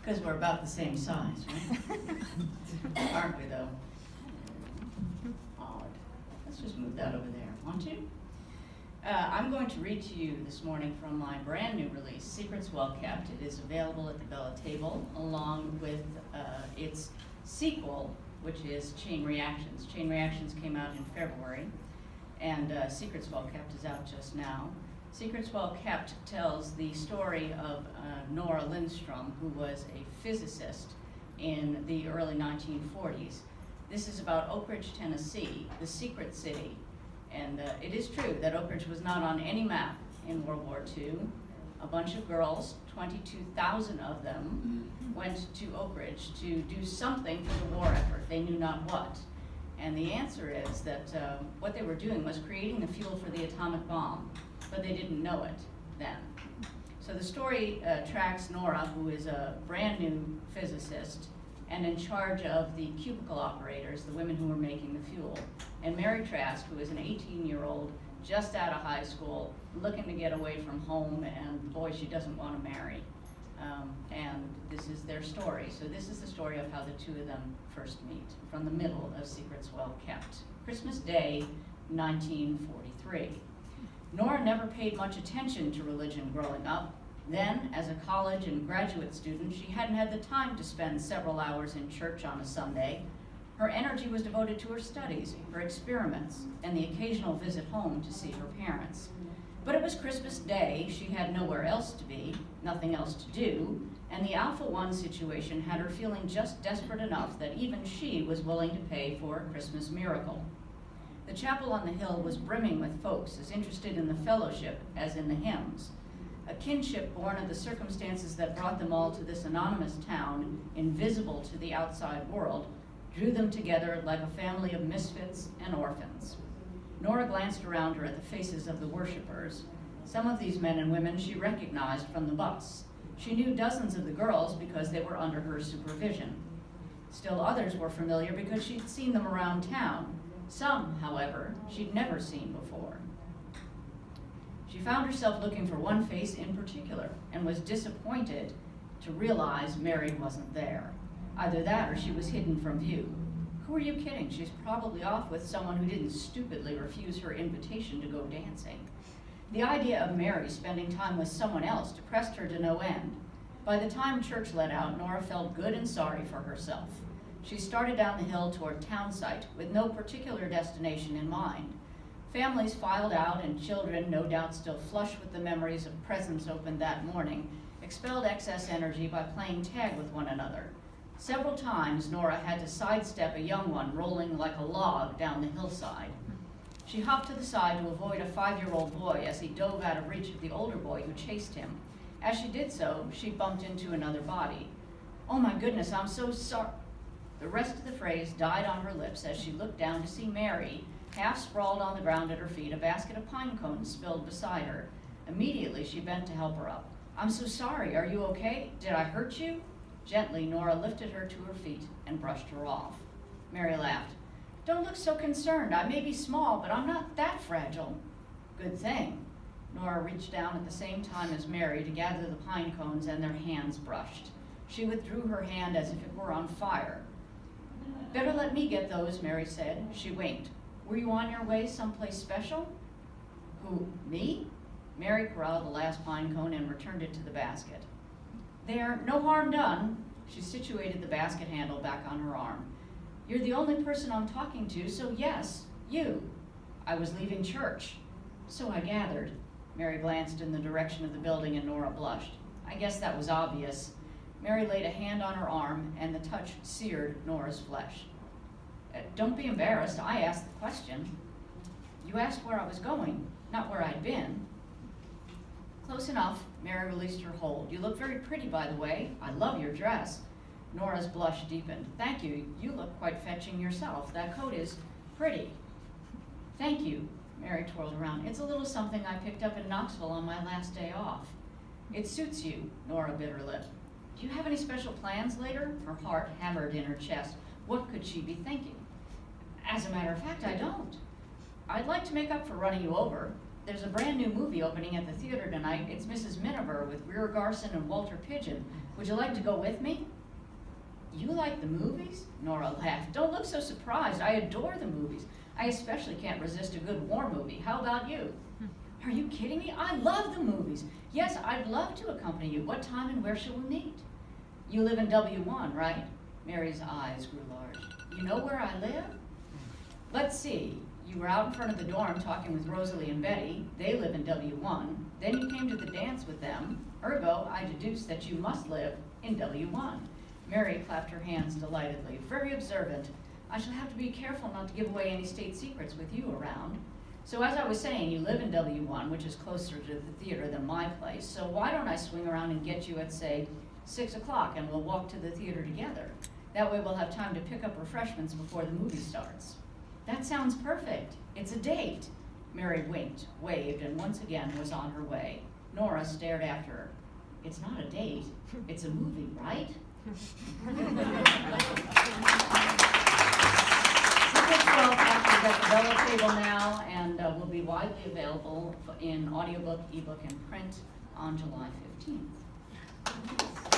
Because we're about the same size, right? Aren't we, though? Odd. Let's just move that over there. Want to? I'm going to read to you this morning from my brand new release, Secrets Well Kept. It is available at the Bella Table, along with its sequel, which is Chain Reactions. Chain Reactions came out in February, and Secrets Well Kept is out just now. Secrets Well Kept tells the story of Nora Lindstrom, who was a physicist in the early 1940s. This is about Oak Ridge, Tennessee, the secret city. And it is true that Oak Ridge was not on any map in World War II. A bunch of girls, 22,000 of them, went to Oak Ridge to do something for the war effort. They knew not what. And the answer is that what they were doing was creating the fuel for the atomic bomb, but they didn't know it then. So the story tracks Nora, who is a brand new physicist and in charge of the cubicle operators, the women who were making the fuel, and Mary Trask, who is an 18-year-old just out of high school, looking to get away from home, and boy, she doesn't want to marry. And this is their story. So this is the story of how the two of them first meet, from the middle of Secrets Well Kept. Christmas Day, 1943. Nora never paid much attention to religion growing up. Then, as a college and graduate student, she hadn't had the time to spend several hours in church on a Sunday. Her energy was devoted to her studies, her experiments, and the occasional visit home to see her parents. But it was Christmas Day, she had nowhere else to be, nothing else to do, and the Alpha One situation had her feeling just desperate enough that even she was willing to pay for a Christmas miracle. The chapel on the hill was brimming with folks as interested in the fellowship as in the hymns. A kinship born of the circumstances that brought them all to this anonymous town, invisible to the outside world, drew them together like a family of misfits and orphans. Nora glanced around her at the faces of the worshipers. Some of these men and women she recognized from the bus. She knew dozens of the girls because they were under her supervision. Still others were familiar because she'd seen them around town. Some, however, she'd never seen before. She found herself looking for one face in particular and was disappointed to realize Mary wasn't there. Either that or she was hidden from view. Who are you kidding? She's probably off with someone who didn't stupidly refuse her invitation to go dancing. The idea of Mary spending time with someone else depressed her to no end. By the time church let out, Nora felt good and sorry for herself. She started down the hill toward Townsite with no particular destination in mind. Families filed out, and children, no doubt still flush with the memories of presents opened that morning, expelled excess energy by playing tag with one another. Several times, Nora had to sidestep a young one rolling like a log down the hillside. She hopped to the side to avoid a 5-year-old boy as he dove out of reach of the older boy who chased him. As she did so, she bumped into another body. "Oh my goodness, I'm so sorry." The rest of the phrase died on her lips as she looked down to see Mary, half sprawled on the ground at her feet, a basket of pine cones spilled beside her. Immediately, she bent to help her up. "I'm so sorry. Are you okay? Did I hurt you?" Gently, Nora lifted her to her feet and brushed her off. Mary laughed. "Don't look so concerned. I may be small, but I'm not that fragile." "Good thing." Nora reached down at the same time as Mary to gather the pine cones, and their hands brushed. She withdrew her hand as if it were on fire. "Better let me get those," Mary said. She winked. "Were you on your way someplace special?" "Who, me?" Mary corralled the last pine cone and returned it to the basket. "There, no harm done." She situated the basket handle back on her arm. "You're the only person I'm talking to, so yes, you." "I was leaving church." "So I gathered." Mary glanced in the direction of the building and Nora blushed. "I guess that was obvious." Mary laid a hand on her arm and the touch seared Nora's flesh. "Don't be embarrassed. I asked the question." "You asked where I was going, not where I'd been." "Close enough." Mary released her hold. "You look very pretty, by the way. I love your dress." Nora's blush deepened. "Thank you. You look quite fetching yourself. That coat is pretty." "Thank you." Mary twirled around. "It's a little something I picked up in Knoxville on my last day off." "It suits you." Nora bit her lip. "Do you have any special plans later?" Her heart hammered in her chest. What could she be thinking? "As a matter of fact, I don't." "I'd like to make up for running you over." there's a brand new movie opening at the theater tonight. It's Mrs. Miniver with Greer Garson and Walter Pidgeon. Would you like to go with me? You like the movies? Nora laughed. Don't look so surprised. I adore the movies. I especially can't resist a good war movie. How about you? Are you kidding me? I love the movies. Yes, I'd love to accompany you. What time and where shall we meet? You live in W1, right? Mary's eyes grew large. You know where I live? Let's see. You were out in front of the dorm talking with Rosalie and Betty. They live in W1. Then you came to the dance with them. Ergo, I deduced that you must live in W1. Mary clapped her hands delightedly. Very observant. I shall have to be careful not to give away any state secrets with you around. So as I was saying, you live in W1, which is closer to the theater than my place. So why don't I swing around and get you at, say, 6 o'clock, and we'll walk to the theater together. That way we'll have time to pick up refreshments before the movie starts. That sounds perfect. It's a date. Mary winked, waved, and once again was on her way. Nora stared after her. It's not a date. It's a movie, right? Secrets Well Captured at the Bella Table now, and will be widely available in audiobook, ebook, and print on July 15th.